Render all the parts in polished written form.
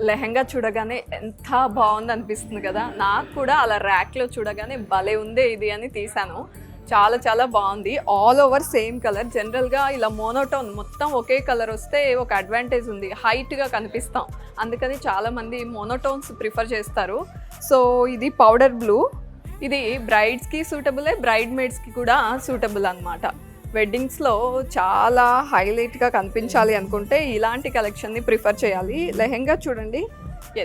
లెహంగా చూడగానే ఎంత బాగుంది అనిపిస్తుంది కదా. నాకు కూడా అలా ర్యాక్లో చూడగానే భలే ఉందే ఇది అని తీసాను. చాలా చాలా బాగుంది. All over same colour. జనరల్గా ఇలా మోనోటోన్ మొత్తం ఒకే కలర్ వస్తే ఒక అడ్వాంటేజ్ ఉంది, హైట్గా కనిపిస్తాం. అందుకని చాలామంది మోనోటోన్స్ ప్రిఫర్ చేస్తారు. సో ఇది పౌడర్ బ్లూ. ఇది బ్రైడ్స్కి సూటబులే, బ్రైడ్ మేడ్స్కి కూడా సూటబుల్ అనమాట. వెడ్డింగ్స్లో చాలా హైలైట్గా కనిపించాలి అనుకుంటే ఇలాంటి కలెక్షన్ని ప్రిఫర్ చేయాలి. లెహెంగా చూడండి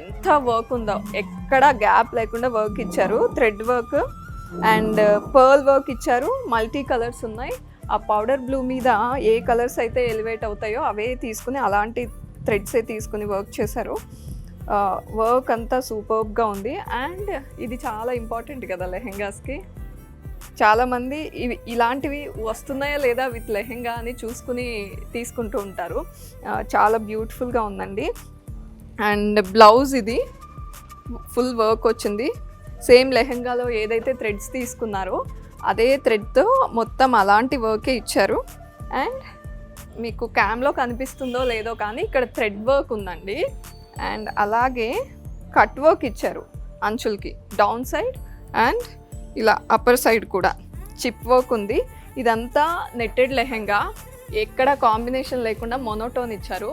ఎంత వర్క్ ఉందో, ఎక్కడ గ్యాప్ లేకుండా వర్క్ ఇచ్చారు. Thread work and pearl work ఇచ్చారు. మల్టీ కలర్స్ ఉన్నాయి. ఆ పౌడర్ బ్లూ మీద ఏ కలర్స్ అయితే ఎలివేట్ అవుతాయో అవే తీసుకుని అలాంటి థ్రెడ్సే తీసుకుని వర్క్ చేశారు. వర్క్ అంతా సూపర్బ్గా ఉంది. అండ్ ఇది చాలా ఇంపార్టెంట్ కదా లెహెంగాస్కి. చాలామంది ఇలాంటివి వస్తున్నాయా లేదా విత్ లెహెంగా అని చూసుకుని తీసుకుంటూ ఉంటారు. చాలా బ్యూటిఫుల్గా ఉందండి. అండ్ బ్లౌజ్ ఇది ఫుల్ వర్క్ వచ్చింది. సేమ్ లెహెంగాలో ఏదైతే థ్రెడ్స్ తీసుకున్నారో అదే థ్రెడ్తో మొత్తం అలాంటి వర్కే ఇచ్చారు. అండ్ మీకు క్యామ్లో కనిపిస్తుందో లేదో కానీ ఇక్కడ థ్రెడ్ వర్క్ ఉందండి. అండ్ అలాగే కట్ వర్క్ ఇచ్చారు అంచులకి, డౌన్ సైడ్ అండ్ ఇలా అప్పర్ సైడ్ కూడా చిప్ వర్క్ ఉంది. ఇదంతా నెట్టెడ్ లెహెంగా, ఎక్కడ కాంబినేషన్ లేకుండా మోనోటోన్ ఇచ్చారు.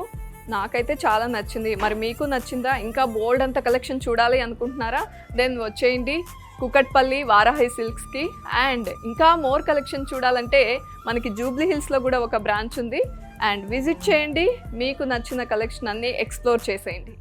నాకైతే చాలా నచ్చింది. మరి మీకు నచ్చిందా? ఇంకా బోల్డ్ అంత కలెక్షన్ చూడాలి అనుకుంటున్నారా? దెన్ వచ్చేయండి కుకట్పల్లి వారాహి సిల్క్స్కి. అండ్ ఇంకా మోర్ కలెక్షన్ చూడాలంటే మనకి జూబ్లీ హిల్స్లో కూడా ఒక బ్రాంచ్ ఉంది. అండ్ విజిట్ చేయండి, మీకు నచ్చిన కలెక్షన్ అన్నీ ఎక్స్ప్లోర్ చేసేయండి.